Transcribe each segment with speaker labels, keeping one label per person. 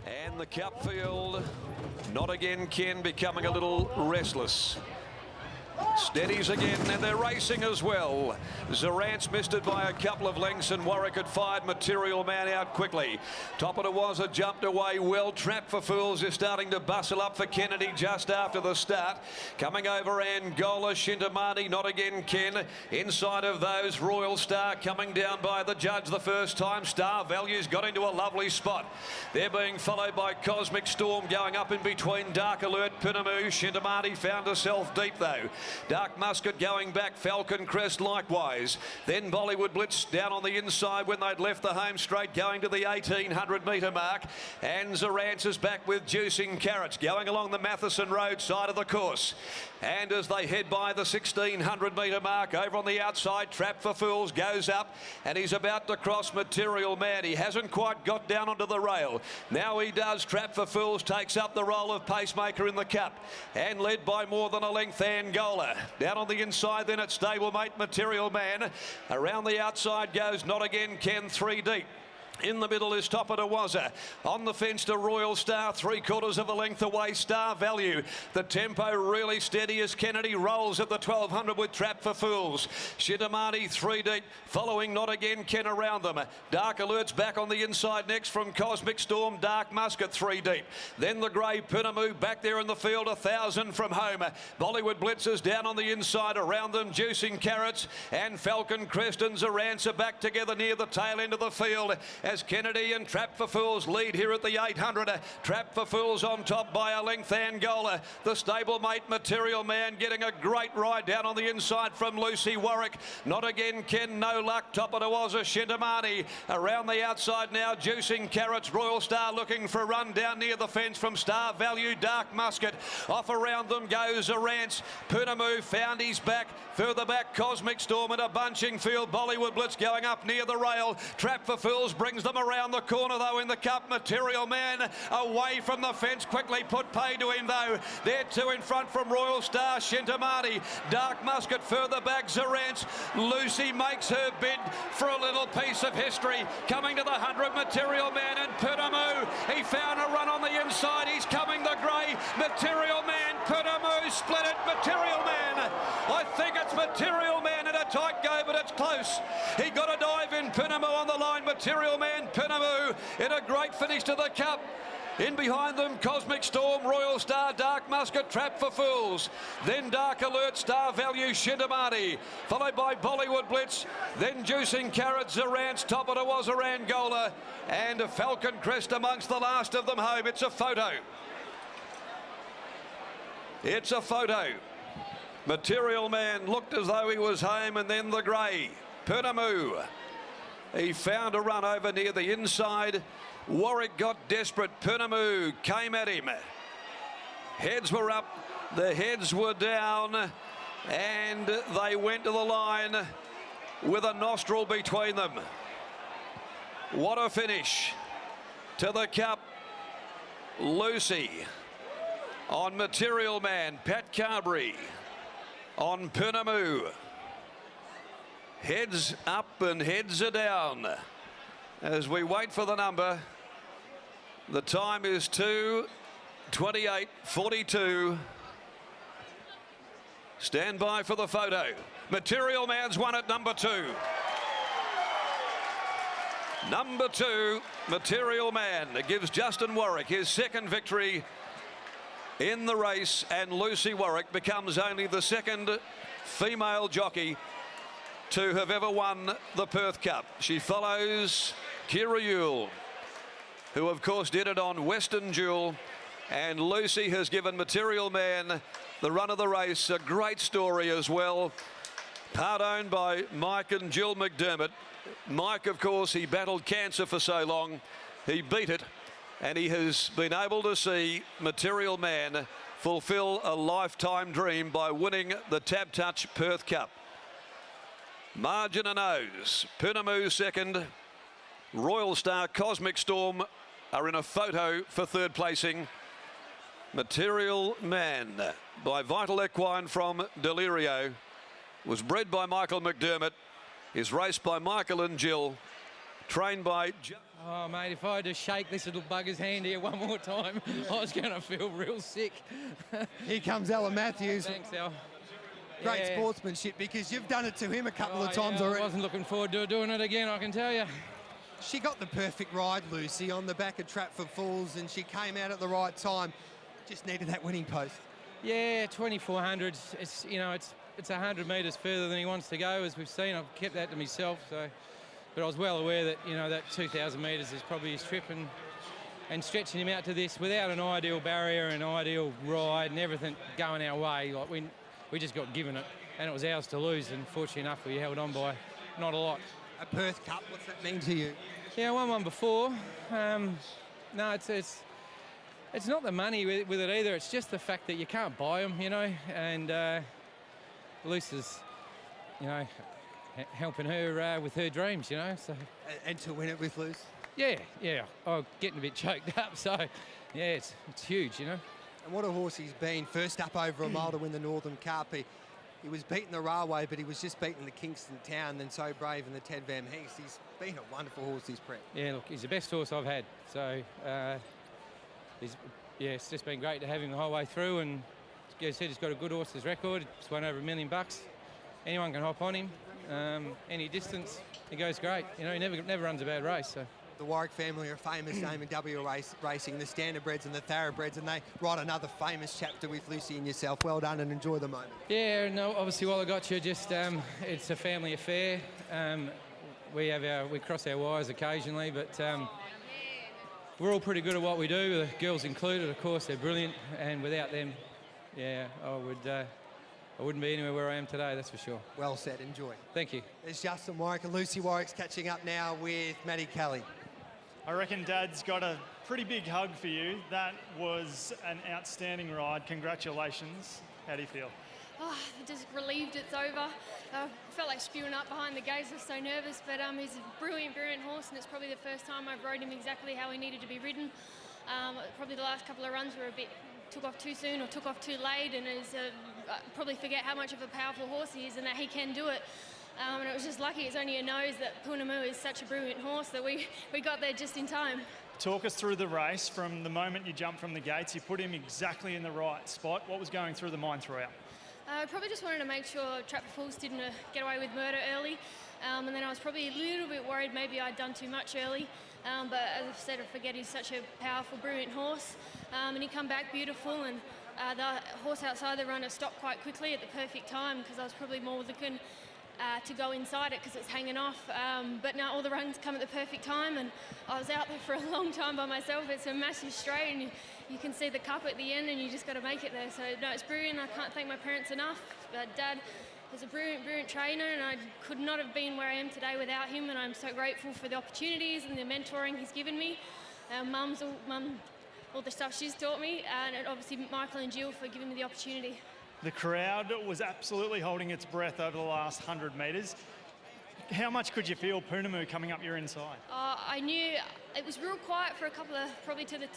Speaker 1: And the cup field, Not Again Ken, becoming a little restless. Steadies again, and they're racing as well. Zarance missed it by a couple of lengths, and Warwick had fired Material Man out quickly. Top of it was a jumped away well. Trap for Fools is starting to bustle up for Kennedy just after the start. Coming over Angola, Shintamani, Not Again Ken. Inside of those, Royal Star coming down by the judge the first time. Star Values got into a lovely spot. They're being followed by Cosmic Storm going up in between Dark Alert, Pinamu. Shintamani found herself deep though. Dark Musket going back, Falcon Crest likewise. Then Bollywood Blitz down on the inside when they'd left the home straight, going to the 1800 metre mark. And Zarance is back with Juicing Carrots going along the Matheson Road side of the course. And as they head by the 1600 metre mark, over on the outside, Trap for Fools goes up, and he's about to cross Material Man. He hasn't quite got down onto the rail. Now he does. Trap for Fools takes up the role of pacemaker in the cup, and led by more than a length, Angola. Down on the inside then it's stablemate Material Man. Around the outside goes Not Again Ken, 3 deep. In the middle is Top of Tawaza. On the fence to Royal Star, 3/4 of a length away, Star Value. The tempo really steady as Kennedy rolls at the 1200 with Trap for Fools. Shintamani 3 deep, following Not Again Ken around them. Dark Alert's back on the inside next from Cosmic Storm. Dark Musket 3 deep. Then the grey Pinamu back there in the field, 1,000 from home. Bollywood Blitzers down on the inside, around them Juicing Carrots and Falcon Crest and Zarance are back together near the tail end of the field, as Kennedy and Trap for Fools lead here at the 800. Trap for Fools on top by a length, Angola. The stablemate Material Man getting a great ride down on the inside from Lucy Warwick. Not Again Ken, no luck. Top of it was a Shintamani. Around the outside now, Juicing Carrots. Royal Star looking for a run down near the fence from Star Value. Dark Musket. Off around them goes Zarance. Pinamu found his back. Further back, Cosmic Storm in a bunching field. Bollywood Blitz going up near the rail. Trap for Fools brings them around the corner though in the cup. Material Man away from the fence, quickly put pay to him though. They're 2 in front from Royal Star, Shintamani. Dark Musket further back, Zarance. Lucy makes her bid for a little piece of history. Coming to the 100, Material Man and Pinamu. He found a run on the inside. He's coming the grey. Material Man, Pinamu split it. Material Man. I think it's Material Man in a tight go, but it's close. He got a dive in. Pinamu on the line. Material Man, Pinamu in a great finish to the cup. In behind them, Cosmic Storm, Royal Star, Dark Musket, Trap for Fools. Then Dark Alert, Star Value, Shintamani. Followed by Bollywood Blitz. Then Juicing Carrots, Zarance, Top of it was Angola. And a Falcon Crest amongst the last of them home. It's a photo. It's a photo. Material Man looked as though he was home, and then the grey. Pinamu. He found a run over near the inside. Warwick got desperate. Pinamu came at him. Heads were up, the heads were down, and they went to the line with a nostril between them. What a finish to the cup. Lucy on Material Man, Pat Carberry on Pinamu. Heads up and heads are down. As we wait for the number, the time is 2:28:42. Stand by for the photo. Material Man's won at number 2. Number 2, Material Man. It gives Justin Warwick his second victory in the race, and Lucy Warwick becomes only the second female jockey to have ever won the Perth Cup. She follows Kira Yule, who of course did it on Western Jewel, and Lucy has given Material Man the run of the race. A great story as well, part owned by Mike and Jill McDermott. Mike, of course, he battled cancer for so long, he beat it, and he has been able to see Material Man fulfill a lifetime dream by winning the Tabtouch Perth Cup. Margin and O's, Pinamu second. Royal Star, Cosmic Storm are in a photo for third placing. Material Man by Vital Equine from Delirio was bred by Michael McDermott, is raced by Michael and Jill, trained by
Speaker 2: Oh, mate, if I had to shake this little bugger's hand here one more time, I was going to feel real sick.
Speaker 3: Here comes Ella Matthews.
Speaker 2: Thanks, Al.
Speaker 3: Great sportsmanship, because you've done it to him a couple of times already.
Speaker 2: I wasn't looking forward to doing it again, I can tell you.
Speaker 3: She got the perfect ride, Lucy, on the back of Trapford Falls, and she came out at the right time. Just needed that winning post.
Speaker 2: Yeah, 2400. It's, you know, it's 100 metres further than he wants to go, as we've seen. I've kept that to myself, so. But I was well aware that, you know, that 2,000 metres is probably his trip, and stretching him out to this without an ideal barrier and ideal ride and everything going our way, like we just got given it, and it was ours to lose, and fortunately enough we held on by not a lot.
Speaker 3: A Perth Cup, what's that mean to you?
Speaker 2: Yeah, I won one before. No, it's not the money with it either. It's just the fact that you can't buy them, you know, and Luce is, you know, helping her with her dreams, you know. So.
Speaker 3: And to win it with Luce?
Speaker 2: Yeah. I'm getting a bit choked up, so yeah, it's huge, you know.
Speaker 3: And what a horse he's been. First up over a mile to win the Northern Cup. He was beating the Railway, but he was just beating the Kingston Town, then So Brave and the Ted Van Hees. He's been a wonderful horse this prep.
Speaker 2: Yeah, look, he's the best horse I've had. So, it's just been great to have him the whole way through. And as I said, he's got a good horse's record. He's won over $1 million. Anyone can hop on him. Any distance, he goes great. You know, he never runs a bad race. So.
Speaker 3: The Warwick family are a famous name in racing, the Standardbreds and the Thoroughbreds, and they write another famous chapter with Lucy and yourself. Well done, and enjoy the moment.
Speaker 2: Yeah, no, obviously while I got you, just it's a family affair. We cross our wires occasionally, but we're all pretty good at what we do, the girls included. Of course, they're brilliant, and without them, yeah, I wouldn't be anywhere where I am today, that's for sure.
Speaker 3: Well said, enjoy.
Speaker 2: Thank you.
Speaker 3: There's Justin Warwick, and Lucy Warwick's catching up now with Maddie Kelly.
Speaker 4: I reckon Dad's got a pretty big hug for you. That was an outstanding ride. Congratulations. How do you feel?
Speaker 5: Oh, just relieved it's over. Felt like spewing up behind the gates. I was so nervous, but he's a brilliant horse, and it's probably the first time I've rode him exactly how he needed to be ridden. Probably the last couple of runs were a bit took off too soon or took off too late, and probably forget how much of a powerful horse he is and that he can do it. And it was just lucky it's only a nose that Punamu is such a brilliant horse that we got there just in time.
Speaker 4: Talk us through the race. From the moment you jumped from the gates, you put him exactly in the right spot. What was going through the mind throughout?
Speaker 5: I probably just wanted to make sure Trapford Falls didn't get away with murder early. And then I was probably a little bit worried maybe I'd done too much early. But as I've said, I forget he's such a powerful, brilliant horse. And he come back beautiful, and the horse outside the runner stopped quite quickly at the perfect time, because I was probably more looking to go inside it because it's hanging off. But now all the runs come at the perfect time, and I was out there for a long time by myself. It's a massive straight, and you can see the cup at the end, and you just got to make it there. So no, it's brilliant. I can't thank my parents enough. Dad is a brilliant trainer, and I could not have been where I am today without him, and I'm so grateful for the opportunities and the mentoring he's given me. Mum, all the stuff she's taught me, and obviously Michael and Jill for giving me the opportunity.
Speaker 4: The crowd was absolutely holding its breath over the last 100 metres. How much could you feel Punamu coming up your inside?
Speaker 5: I knew it was real quiet for a couple of, probably to the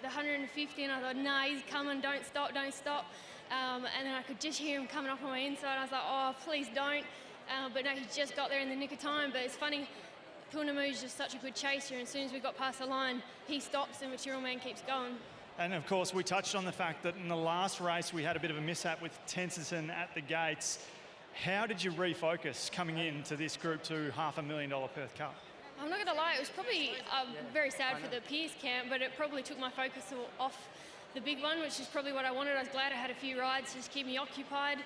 Speaker 5: 150, and I thought, nah, he's coming, don't stop. And then I could just hear him coming off on my inside. I was like, oh, please don't. But no, he just got there in the nick of time. But it's funny, Punamu is just such a good chaser, and as soon as we got past the line, he stops and Material Man keeps going.
Speaker 4: And of course, we touched on the fact that in the last race, we had a bit of a mishap with Tenserson at the gates. How did you refocus coming into this Group 2 $500,000 Perth Cup?
Speaker 5: I'm not going to lie, it was probably very sad for the Pierce camp, but it probably took my focus off the big one, which is probably what I wanted. I was glad I had a few rides just to keep me occupied.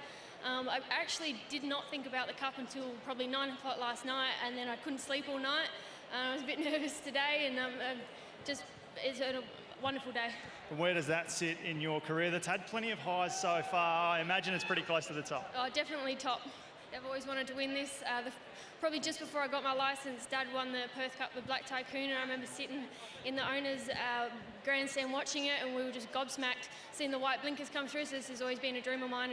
Speaker 5: I actually did not think about the Cup until probably 9 o'clock last night, and then I couldn't sleep all night. I was a bit nervous today, and it's a wonderful day.
Speaker 4: And where does that sit in your career? That's had plenty of highs so far. I imagine it's pretty close to the top.
Speaker 5: Oh, definitely top. I've always wanted to win this. Probably just before I got my licence, Dad won the Perth Cup with Black Tycoon, and I remember sitting in the owner's grandstand watching it, and we were just gobsmacked seeing the white blinkers come through. So this has always been a dream of mine,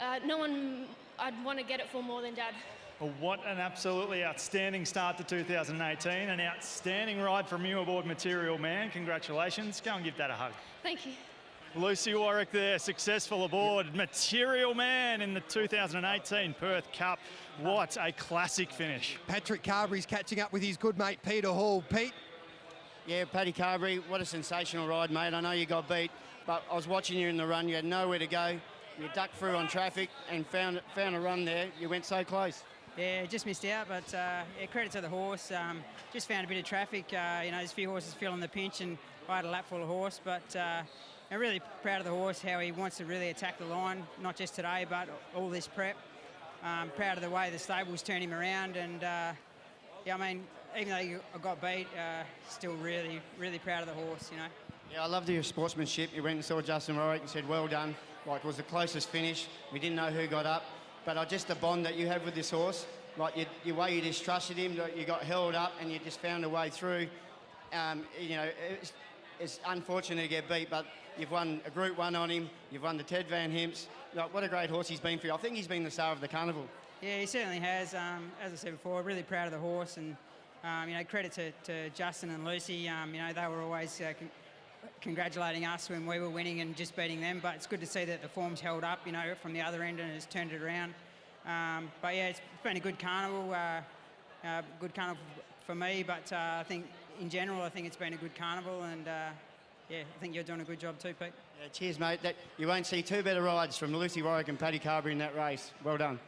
Speaker 5: and no one I'd want to get it for more than Dad.
Speaker 4: Well, what an absolutely outstanding start to 2018. An outstanding ride from you aboard Material Man. Congratulations. Go and give Dad a hug.
Speaker 5: Thank you.
Speaker 4: Lucy Warwick there, successful aboard. Material Man in the 2018 Perth Cup. What a classic finish.
Speaker 3: Patrick Carberry's catching up with his good mate Peter Hall. Pete?
Speaker 6: Yeah, Paddy Carberry, what a sensational ride, mate. I know you got beat, but I was watching you in the run. You had nowhere to go. You ducked through on traffic and found a run there. You went so close.
Speaker 7: Yeah, just missed out, but yeah, credit to the horse. Just found a bit of traffic. You know, there's a few horses feeling the pinch, and I had a lap full of horse, but I'm really proud of the horse, how he wants to really attack the line, not just today, but all this prep. Proud of the way the stables turned him around, and yeah, I mean, even though I got beat, still really, really proud of the horse, you know.
Speaker 6: Yeah, I loved your sportsmanship. You went and saw Justin Warwick and said, well done. Like, it was the closest finish. We didn't know who got up. But just the bond that you have with this horse, like your way you just trusted him, you got held up and you just found a way through. You know, it's unfortunate to get beat, but you've won a Group 1 on him. You've won the Ted Van Himps. Like, what a great horse he's been for you. I think he's been the star of the carnival.
Speaker 7: Yeah, he certainly has. As I said before, really proud of the horse, and you know, credit to Justin and Lucy. You know, they were always congratulating us when we were winning and just beating them. But it's good to see that the form's held up, you know, from the other end and has turned it around. But yeah, it's been a good carnival. Good carnival for me. But I think in general, I think it's been a good carnival, and yeah, I think you're doing a good job too, Pete.
Speaker 6: Yeah, cheers, mate. You won't see two better rides from Lucy Warwick and Paddy Carberry in that race. Well done.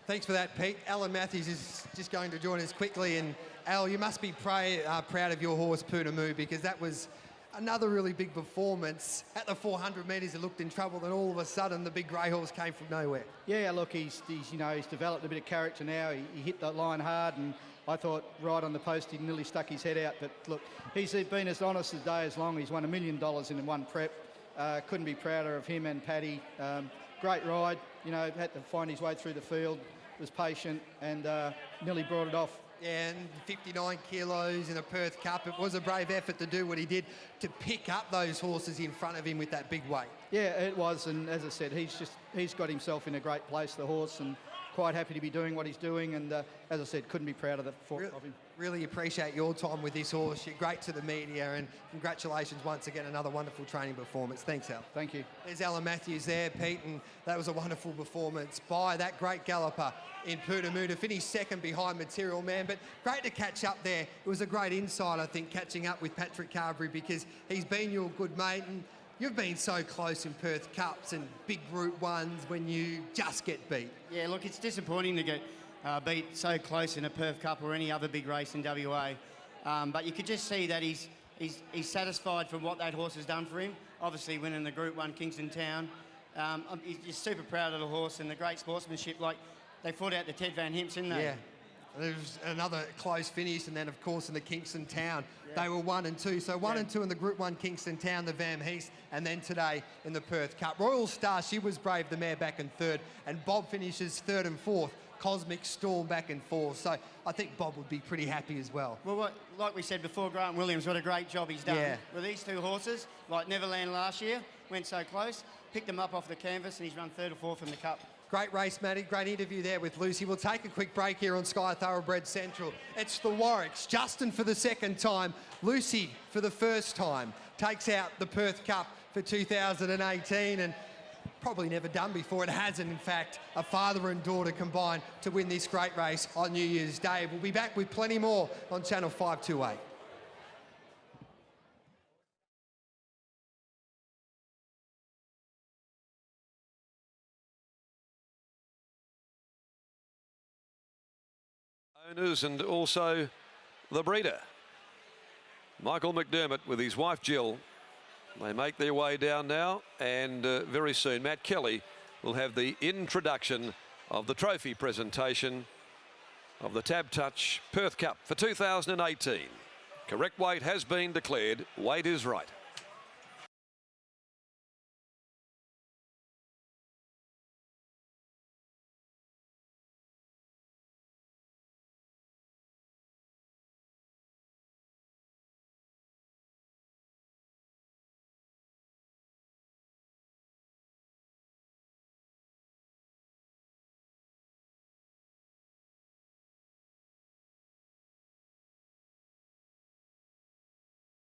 Speaker 3: Thanks for that, Pete. Alan Matthews is just going to join us quickly. And Al, you must be proud of your horse, Poonamoo, because that was another really big performance. At the 400 metres, it looked in trouble, then all of a sudden the big grey horse came from nowhere.
Speaker 8: Yeah, look, he's you know, he's developed a bit of character now. He hit that line hard, and I thought right on the post he nearly stuck his head out. But look, he's been as honest a day as long. He's won $1 million in one prep. Couldn't be prouder of him and Paddy. Great ride, you know, had to find his way through the field, was patient, and nearly brought it off.
Speaker 3: Yeah, and 59 kilos in a Perth Cup. It was a brave effort to do what he did, to pick up those horses in front of him with that big weight.
Speaker 8: Yeah, it was, and as I said, he's got himself in a great place, the horse, and quite happy to be doing what he's doing, and as I said, couldn't be prouder of him.
Speaker 3: Really appreciate your time with this horse. You're great to the media, and congratulations once again, another wonderful training performance. Thanks, Al.
Speaker 8: Thank you.
Speaker 3: There's Alan Matthews there, Pete, and that was a wonderful performance by that great galloper in Poonamoo to finish second behind Material Man. But great to catch up there. It was a great insight, I think, catching up with Patrick Carberry, because he's been your good mate, and you've been so close in Perth Cups and big Group 1s when you just get beat.
Speaker 6: Yeah, look, it's disappointing to get beat so close in a Perth Cup or any other big race in WA. But you could just see that he's satisfied from what that horse has done for him. Obviously winning the Group 1 Kingston Town. He's just super proud of the horse and the great sportsmanship. Like, they fought out the Ted Van Himps, didn't they?
Speaker 3: Yeah. There was another close finish, and then, of course, in the Kingston Town, they were 1 and 2. So 1 and 2 in the Group 1 Kingston Town, the Van Hees, and then today in the Perth Cup. Royal Star, she was brave, the mare back in third, and Bob finishes third and fourth. Cosmic Storm back in fourth. So I think Bob would be pretty happy as well.
Speaker 6: Well, like we said before, Grant Williams, what a great job he's done.
Speaker 3: Yeah.
Speaker 6: With these two horses, like Neverland last year, went so close, picked them up off the canvas, and he's run third or fourth in the Cup.
Speaker 3: Great race, Matty. Great interview there with Lucy. We'll take a quick break here on Sky Thoroughbred Central. It's the Warwicks. Justin for the second time. Lucy for the first time. Takes out the Perth Cup for 2018, and probably never done before. It hasn't, in fact. A father and daughter combined to win this great race on New Year's Day. We'll be back with plenty more on Channel 528.
Speaker 1: Owners and also the breeder, Michael McDermott with his wife Jill. They make their way down now, and very soon Matt Kelly will have the introduction of the trophy presentation of the Tabtouch Perth Cup for 2018. Correct weight has been declared. Weight is right.